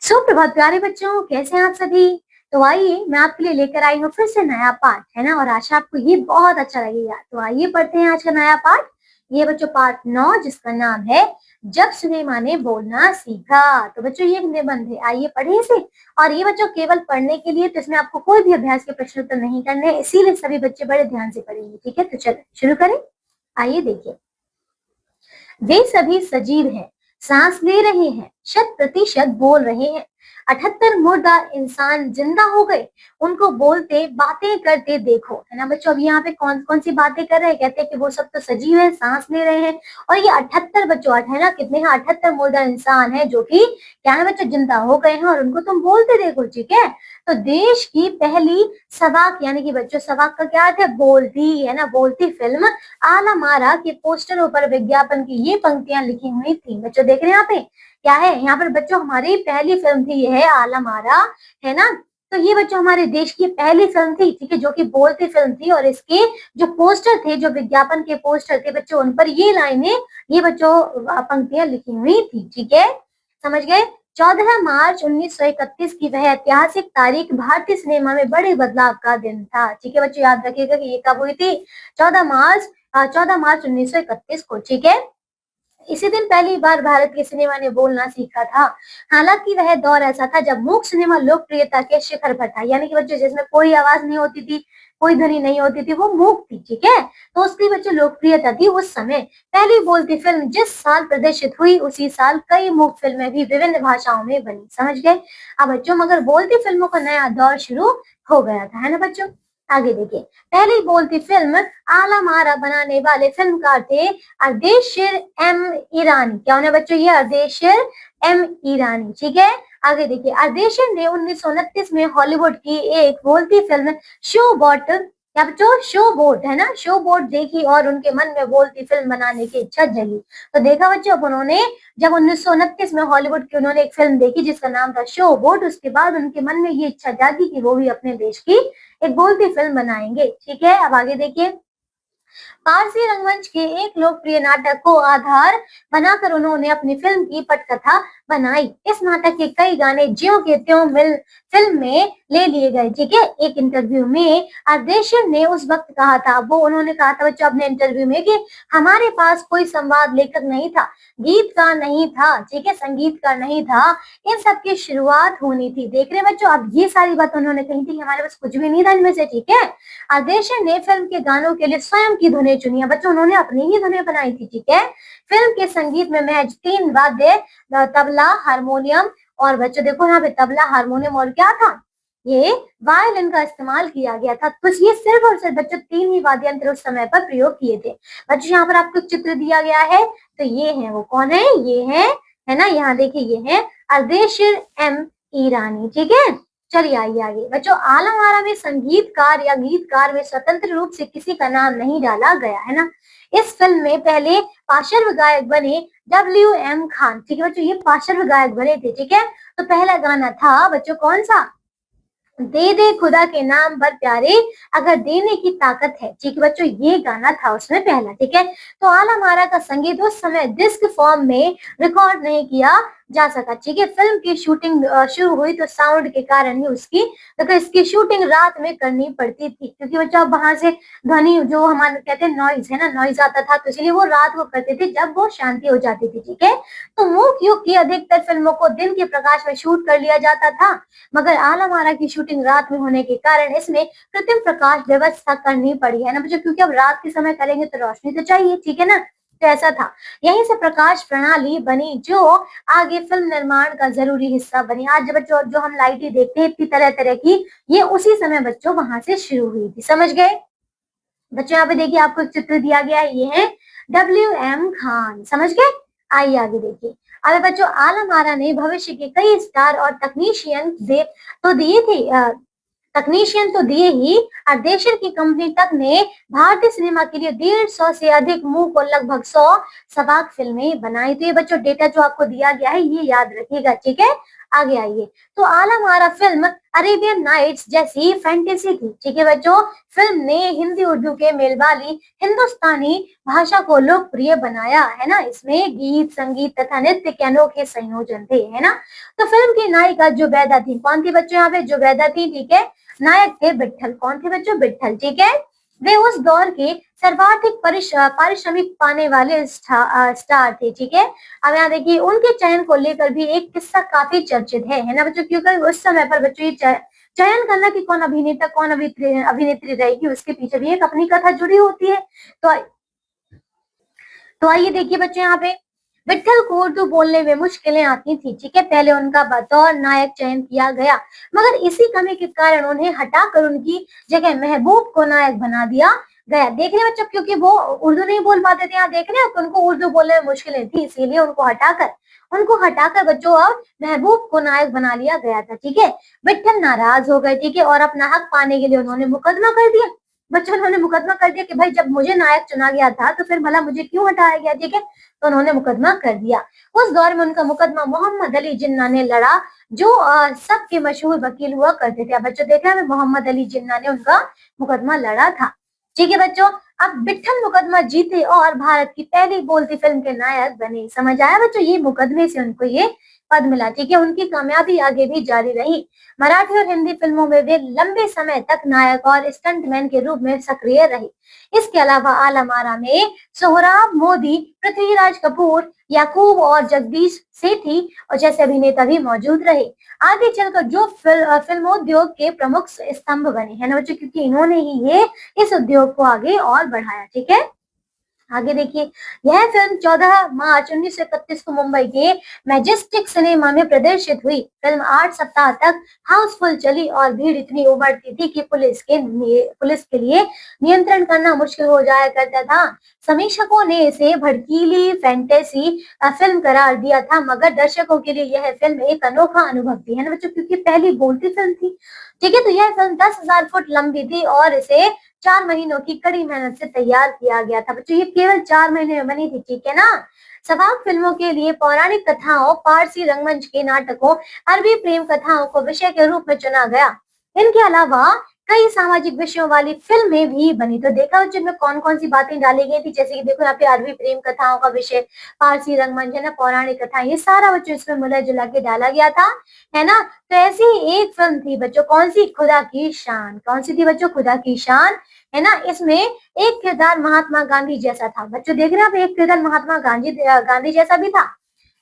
सुप्रभात प्यारे बच्चों, कैसे हैं आप सभी। तो आइए मैं आपके लिए लेकर आई हूँ फिर से नया पाठ, है ना। और आशा आपको ये बहुत अच्छा लगेगा। तो आइए पढ़ते हैं आज का नया पाठ। ये बच्चों पाठ 9, जिसका नाम है जब सुलेमान ने बोलना सीखा। तो बच्चों ये निबंध है, आइए पढ़े इसे। और ये बच्चों केवल पढ़ने के लिए, तो इसमें आपको कोई भी अभ्यास के प्रश्न उत्तर नहीं करने, इसीलिए सभी बच्चे बड़े ध्यान से पढ़ेंगे, ठीक है। तो चलो शुरू करें। आइए देखिए। वे सभी सजीव हैं, सांस ले रहे हैं, 100% बोल रहे हैं। 78 मुर्दा इंसान जिंदा हो गए, उनको बोलते बातें करते देखो, है ना बच्चों। अब यहाँ पे कौन कौन सी बातें कर रहे हैं, कहते हैं कि वो सब तो सजीव है, सांस ले रहे हैं। और ये 78 बच्चों, है ना, कितने हैं, 78 मुर्दा इंसान है जो कि क्या है बच्चों, जिंदा हो गए हैं, और उनको तुम बोलते देखो, ठीक है। तो देश की पहली सवाक, यानी कि बच्चों सवाक का क्या अर्थ है, बोलती, है ना, बोलती फिल्म आलमारा के पोस्टरों पर विज्ञापन की ये पंक्तियां लिखी हुई थी। बच्चों देख रहे हैं यहाँ पे क्या है, यहाँ पर बच्चों हमारी पहली फिल्म थी, ये है आलमारा, है ना। तो ये बच्चों हमारे देश की पहली फिल्म थी, ठीक है, जो कि बोलती फिल्म थी। और इसके जो पोस्टर थे, जो विज्ञापन के पोस्टर थे बच्चों, उन पर ये लाइनें, ये बच्चों पंक्तियां लिखी हुई थी, ठीक है, समझ गए। 14 मार्च 1931 की वह ऐतिहासिक तारीख भारतीय सिनेमा में बड़े बदलाव का दिन था, ठीक है बच्चों, याद रखिएगा कि ये कब हुई थी, 14 मार्च 1931 को, ठीक है। इसी दिन पहली बार भारत के सिनेमा ने बोलना सीखा था। हालांकि वह दौर ऐसा था जब मूक सिनेमा लोकप्रियता के शिखर पर था, यानी कि बच्चों जिसमें कोई आवाज नहीं होती थी, कोई ध्वनि नहीं होती थी, वो मूक थी, ठीक है। तो उसकी बच्चों लोकप्रियता थी उस समय। पहली बोलती फिल्म जिस साल प्रदर्शित हुई, उसी साल कई मूक फिल्में भी विभिन्न भाषाओं में बनी, समझ गए। अब बच्चों मगर बोलती फिल्मों का नया दौर शुरू हो गया था, है ना बच्चों। आगे देखिए, पहली बोलती फिल्म आलमारा बनाने वाले फिल्मकार थे अर्देशीर एम ईरानी। क्या होना बच्चों, ये अर्देशीर एम ईरानी, ठीक है। आगे देखिए, अर्देशीर ने 1929 में हॉलीवुड की एक बोलती फिल्म शो बोट, या बच्चों शो बोट, है ना, शो बोट देखी और उनके मन में बोलती फिल्म बनाने की इच्छा जगी। तो देखा बच्चों, अब उन्होंने जब 1929 में हॉलीवुड की उन्होंने एक फिल्म देखी जिसका नाम था शो बोट, उसके बाद उनके मन में ये इच्छा जागी कि वो भी अपने देश की एक बोलती फिल्म बनाएंगे, ठीक है। अब आगे देखिए, पारसी रंगमंच के एक लोकप्रिय नाटक को आधार बनाकर उन्होंने अपनी फिल्म की पटकथा बनाई। इस नाटक के कई गाने ज्यों के त्यों फिल्म में ले लिए गए, ठीक है। एक इंटरव्यू में अर्देशीर ने उस वक्त कहा था, वो उन्होंने कहा था बच्चों अपने इंटरव्यू में कि हमारे पास कोई संवाद लेखक नहीं था, गीतकार नहीं था, ठीक है, संगीतकार नहीं था, इन सब की शुरुआत होनी थी। देख रहे बच्चों, अब ये सारी बात उन्होंने कही थी, हमारे पास कुछ भी नहीं था इनमें से, ठीक है। अर्देशीर ने फिल्म के गानों के लिए स्वयं की धुनें चुनी है, बच्चों उन्होंने अपनी ही धुनें बनाई थी, ठीक है। फिल्म के संगीत में महज 3 वाद्य, तबला, हारमोनियम, और बच्चों देखो यहाँ पे तबला, हारमोनियम और क्या था, ये वायलिन का इस्तेमाल किया गया था। तो ये सिर्फ और सिर्फ बच्चों 3 ही वाद्य यंत्र उस समय पर प्रयोग किए थे। बच्चों यहाँ पर आपको चित्र दिया गया है, तो ये है, वो कौन है, ये है ना, यहाँ देखिए ये है अर्देशीर एम ईरानी, ठीक है। चलिए आइए आगे बच्चों, आलमारा में संगीतकार या गीतकार में स्वतंत्र रूप से किसी का नाम नहीं डाला गया, है ना। इस फिल्म में पहले पार्श्व गायक बने WM खान, ठीक है बच्चों, ये पार्श्व गायक बने थे, ठीक है। तो पहला गाना था बच्चों कौन सा, दे दे खुदा के नाम पर प्यारे, अगर देने की ताकत है, ठीक है बच्चों, ये गाना था उसमें पहला, ठीक है। तो आलमारा का संगीत उस समय डिस्क फॉर्म में रिकॉर्ड नहीं किया जा सका, ठीक है। फिल्म की शूटिंग शुरू हुई तो साउंड के कारण ही उसकी, तो इसकी शूटिंग रात में करनी पड़ती थी, क्योंकि बच्चों वहां से ध्वनि जो हमारे कहते हैं नॉइज, है ना, नॉइज आता था, तो इसलिए वो रात को करते थे जब वो शांति हो जाती थी, ठीक है। तो मूक युग की अधिकतर फिल्मों को दिन के प्रकाश में शूट कर लिया जाता था, मगर आलमारा की शूटिंग रात में होने के कारण इसमें कृत्रिम प्रकाश व्यवस्था करनी पड़ी, है ना बच्चों, क्योंकि अब रात के समय करेंगे तो रोशनी तो चाहिए, ठीक है ना। तो ऐसा था, यहीं से प्रकाश प्रणाली बनी जो आगे फिल्म निर्माण का जरूरी हिस्सा बनी। आज बच्चों जो हम लाइटें देखते हैं इतनी तरह तरह की, ये उसी समय बच्चों वहां से शुरू हुई थी, समझ गए बच्चों। यहाँ पे देखिए आपको एक चित्र दिया गया है, ये है WM खान, समझ गए। आइए आगे देखिए, अब बच्चों आलमारा ने भविष्य के कई स्टार और तकनीशियन तो दिए ही, अर्देशीर की कंपनी तक ने भारतीय सिनेमा के लिए 150 से अधिक मूक और लगभग 100 सवाक फिल्में बनाई। तो ये बच्चों डेटा जो आपको दिया गया है ये याद रखिएगा, ठीक है। आगे आइए। तो Alam Ara film Arabian nights जैसी फैंटेसी थी। ठीक है बच्चों, फिल्म ने हिंदी उर्दू के मेल वाली हिंदुस्तानी भाषा को लोकप्रिय बनाया, है ना। इसमें गीत, संगीत तथा नृत्य के अनोखे संयोजन थे, है ना। तो फिल्म की नायिका जुबैदा थी। कौन थी बच्चों यहाँ पे? जुबैदा थी। ठीक है। नायक थे विट्ठल। कौन थे बच्चों? विट्ठल। ठीक है। वे उस दौर के सर्वाधिक पारिश्रमिक पाने वाले स्टार थे। ठीक है। अब यहाँ देखिए, उनके चयन को लेकर भी एक किस्सा काफी चर्चित है ना बच्चों, क्योंकि उस समय पर बच्चों ये चयन करना कि कौन अभिनेता कौन अभिनेत्री रहेगी, उसके पीछे भी एक अपनी कथा जुड़ी होती है। तो आइए देखिए बच्चों, यहाँ पे विट्ठल को उर्दू बोलने में मुश्किलें आती थी। ठीक है। पहले उनका बतौर नायक चयन किया गया, मगर इसी कमी के कारण उन्हें हटाकर उनकी जगह महबूब को नायक बना दिया गया। देख रहे बच्चों, क्योंकि वो उर्दू नहीं बोल पाते थे, यहाँ देख रहे हैं, उनको उर्दू बोलने में मुश्किलें थी, इसीलिए उनको हटाकर बच्चों अब महबूब को नायक बना लिया गया था। ठीक है। विट्ठल नाराज हो गए। ठीक है। और अपना हक पाने के लिए उन्होंने मुकदमा कर दिया। बच्चों, उन्होंने मुकदमा कर दिया कि भाई जब मुझे नायक चुना गया था तो फिर भला मुझे क्यों हटाया गया। ठीक है। तो उन्होंने मुकदमा कर दिया। उस दौर में उनका मुकदमा मोहम्मद अली जिन्ना ने लड़ा, जो सबके मशहूर वकील हुआ करते थे। अब बच्चों देख रहे हैं, मोहम्मद अली जिन्ना ने उनका मुकदमा लड़ा था। ठीक है बच्चों। अब विट्ठल मुकदमा जीते और भारत की पहली बोलती फिल्म के नायक बने। समझ आया बच्चों, ये मुकदमे से उनको ये पद मिला। ठीक है। उनकी कामयाबी आगे भी जारी रही। मराठी और हिंदी फिल्मों में वे लंबे समय तक नायक और स्टंटमैन के रूप में सक्रिय रहे। इसके अलावा आलम आरा में सोहराब मोदी, पृथ्वीराज कपूर, याकूब और जगदीश सेठी और जैसे अभिनेता भी मौजूद रहे। आगे चलकर जो फिल्मोद्योग के प्रमुख स्तंभ बने, है ना बच्चों, क्योंकि इन्होंने ही ये इस उद्योग को आगे और बढ़ाया। ठीक है। आगे देखिए, यह फिल्म 14 मार्च 1931 को मुंबई के मैजेस्टिक सिनेमा में प्रदर्शित हुई। फिल्म 8 सप्ताह तक हाउसफुल चली और भीड़ इतनी उमड़ती थी कि पुलिस के लिए नियंत्रण करना मुश्किल हो जाया करता था। समीक्षकों ने इसे भड़कीली फैंटेसी फिल्म करार दिया था, मगर दर्शकों के लिए यह फिल्म एक अनोखा अनुभव थी, है ना बच्चों, क्योंकि पहली बोलती फिल्म थी। ठीक है। तो यह फिल्म 10,000 फुट लंबी थी और इसे 4 महीनों की कड़ी मेहनत से तैयार किया गया था। बच्चों, ये केवल 4 महीने में बनी थी। ठीक है ना। सवाक फिल्मों के लिए पौराणिक कथाओं, पारसी रंगमंच के नाटकों, अरबी प्रेम कथाओं को विषय के रूप में चुना गया। इनके अलावा कई सामाजिक विषयों वाली फिल्में भी बनी। तो देखा जिनमें कौन कौन सी बातें डाली गई थी, जैसे कि देखो यहाँ पे अरबी प्रेम कथाओं का विषय, पारसी रंगमंच, है ना, पौराणिक कथा, ये सारा बच्चों इसमें मिला जुला के डाला गया था, है ना। तो ऐसी एक फिल्म थी बच्चों, कौन सी? खुदा की शान। कौन सी थी बच्चों? खुदा की शान, है ना। इसमें एक किरदार महात्मा गांधी जैसा था। बच्चों देख रहे हैं आप, एक किरदार महात्मा गांधी जैसा भी था।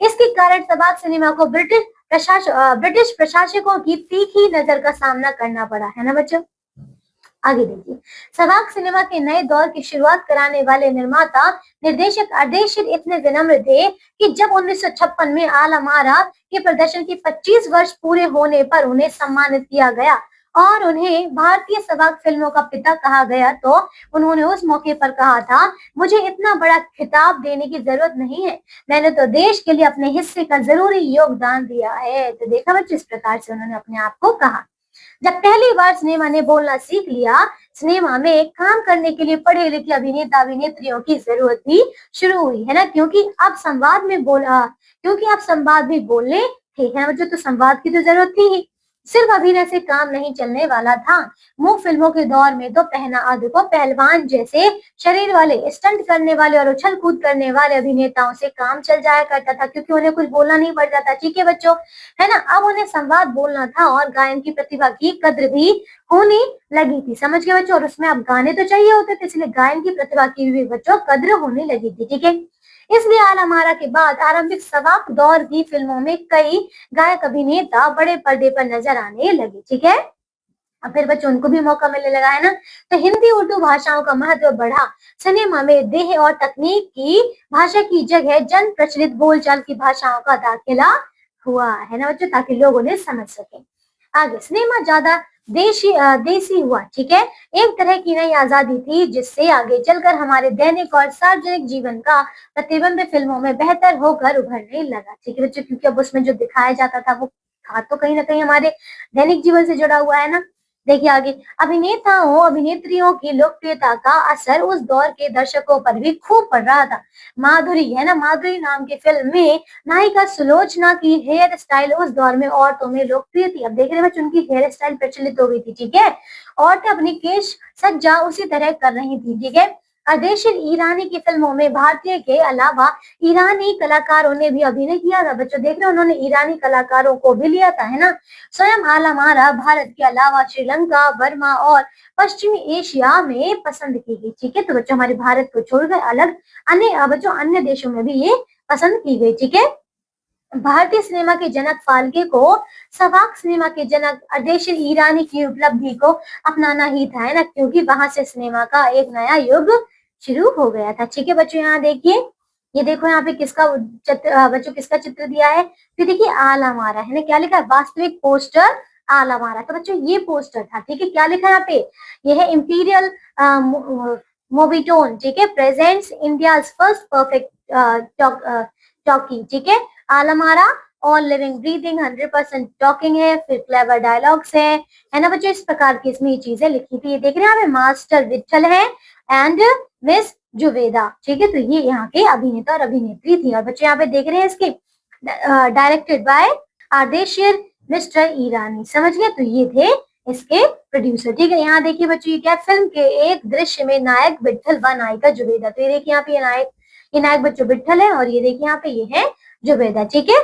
इसके कारण सबाक सिनेमा को ब्रिटिश प्रशासकों की तीखी नजर का सामना करना पड़ा, है ना बच्चों। आगे देखिए, सबाक सिनेमा के नए दौर की शुरुआत कराने वाले निर्माता निर्देशक अर्देशिर इतने विनम्र थे कि जब 1956 में आलम आरा के प्रदर्शन की 25 वर्ष पूरे होने पर उन्हें सम्मानित किया गया और उन्हें भारतीय सबाक फिल्मों का पिता कहा गया, तो उन्होंने उस मौके पर कहा था, मुझे इतना बड़ा खिताब देने की जरूरत नहीं है, मैंने तो देश के लिए अपने हिस्से का जरूरी योगदान दिया है। तो देखा बच्चों, इस प्रकार से उन्होंने अपने आप को कहा। जब पहली बार सिनेमा ने बोलना सीख लिया, सिनेमा में काम करने के लिए पढ़े लिखे अभिनेता अभिनेत्रियों की जरूरत भी शुरू हुई, है ना, क्योंकि अब संवाद भी बोलने थे, है ना बच्चों। तो संवाद की तो जरूरत थी ही, सिर्फ अभिनय से काम नहीं चलने वाला था। मूक फिल्मों के दौर में तो देखो पहलवान जैसे शरीर वाले, स्टंट करने वाले और उछल कूद करने वाले अभिनेताओं से काम चल जाया करता था, क्योंकि उन्हें कुछ बोलना नहीं पड़ जाता। ठीक है बच्चों, है ना। अब उन्हें संवाद बोलना था और गायन की प्रतिभा की कद्र भी होने लगी थी। समझ गए बच्चों। और उसमें अब गाने तो चाहिए होते थे, इसलिए गायन की प्रतिभा की भी बच्चों कद्र होने लगी थी। ठीक है। इसलिए आलम आरा के बाद आरंभिक सबाक दौर की फिल्मों में कई गायक अभिनेता बड़े पर्दे पर नजर आने लगे। ठीक है। अब फिर बच्चों उनको भी मौका मिलने लगा, है ना। तो हिंदी उर्दू भाषाओं का महत्व बढ़ा। सिनेमा में देह और तकनीक की भाषा की जगह जन प्रचलित बोलचाल की भाषाओं का दाखिला हुआ, है ना बच्चों, ताकि लोग उन्हें समझ सके। आगे सिनेमा ज्यादा देसी हुआ। ठीक है। एक तरह की नई आजादी थी, जिससे आगे चलकर हमारे दैनिक और सार्वजनिक जीवन का प्रतिबिंब फिल्मों में बेहतर होकर उभरने लगा। ठीक है बच्चों, क्योंकि अब उसमें जो दिखाया जाता था वो था तो कहीं ना कहीं हमारे दैनिक जीवन से जुड़ा हुआ, है ना। देखिए आगे, अभिनेताओं अभिनेत्रियों की लोकप्रियता का असर उस दौर के दर्शकों पर भी खूब पड़ रहा था। माधुरी है ना, माधुरी नाम की फिल्म में नायिका सुलोचना की हेयर स्टाइल उस दौर में औरतों में लोकप्रिय थी। अब देख रहे हैं उनकी हेयर स्टाइल प्रचलित हो गई थी, ठीक है। औरतें अपनी केश सज्जा उसी तरह कर रही थी, ठीक है। अर्देशीर ईरानी की फिल्मों में भारतीय के अलावा ईरानी कलाकारों ने भी अभिनय किया था। बच्चों देख रहे हो, उन्होंने ईरानी कलाकारों को भी लिया था, है ना। स्वयं आलमारा भारत के अलावा श्रीलंका, बर्मा और पश्चिमी एशिया में पसंद की गई, ठीक है। तो बच्चों हमारे भारत को छोड़कर अलग अन्य बच्चों अन्य देशों में भी ये पसंद की गई, ठीक है। भारतीय सिनेमा के जनक फाल्के को सवाक सिनेमा के जनक अर्देशीर ईरानी की उपलब्धि को अपनाना ही था, है ना, क्योंकि वहां से सिनेमा का एक नया युग शुरू हो गया था, ठीक है। बच्चों यहाँ देखिए, ये देखो यहाँ पे किसका चित्र बच्चों किसका चित्र दिया है, तो देखिए आलमारा, है ना, क्या लिखा है, वास्तविक पोस्टर आलमारा। तो बच्चों ये पोस्टर था, ठीक है। क्या लिखा है यहाँ पे, ये है इंपीरियल मोविटोन, ठीक है, presents India first perfect talkie, ठीक है। आलमारा ऑल लिविंग ब्रीदिंग 100% टॉकिंग है, फिर क्लेवर डायलॉग्स है ना बच्चों। इस प्रकार की इसमें ये चीजें लिखी थी। देख रहे हैं यहाँ पे मास्टर विठल है एंड मिस जुवेदा, ठीक है। तो ये यहाँ के अभिनेता और अभिनेत्री थी। और बच्चे यहाँ पे देख रहे हैं इसके डायरेक्टेड बाय आर्देशीर मिस्टर ईरानी, समझ गए। तो ये थे इसके प्रोड्यूसर, ठीक है। यहाँ देखिए बच्चों, ये क्या फिल्म के एक दृश्य में नायक विठल व नायिका जुवेदा। तो ये देखिए यहाँ पे ये नायक बच्चों विठल है और ये देखिए यहाँ पे ये है जुबेदा, ठीक है।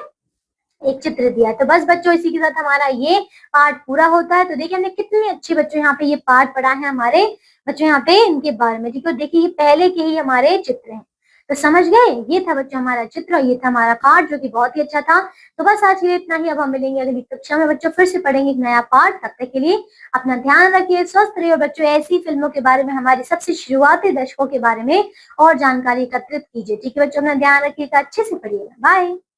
एक चित्र दिया। तो बस बच्चों इसी के साथ हमारा ये पार्ट पूरा होता है। तो देखिए हमने कितने अच्छे बच्चों यहाँ पे ये पार्ट पढ़ा है हमारे बच्चों यहाँ पे इनके बारे में, ठीक है। देखिए ये पहले के ही हमारे चित्र हैं, तो समझ गए। ये था बच्चों हमारा चित्र और ये था हमारा पार्ट जो कि बहुत ही अच्छा था। तो बस आज के लिए इतना ही। अब हम मिलेंगे अगली कक्षा में बच्चों, फिर से पढ़ेंगे एक नया पार्ट। तब तक के लिए अपना ध्यान रखिए, स्वस्थ रहिए और बच्चों ऐसी फिल्मों के बारे में, हमारे सबसे शुरुआती दशकों के बारे में और जानकारी एकत्रित कीजिए, ठीक है बच्चों। अपना ध्यान रखिएगा, अच्छे से पढ़िएगा, बाय।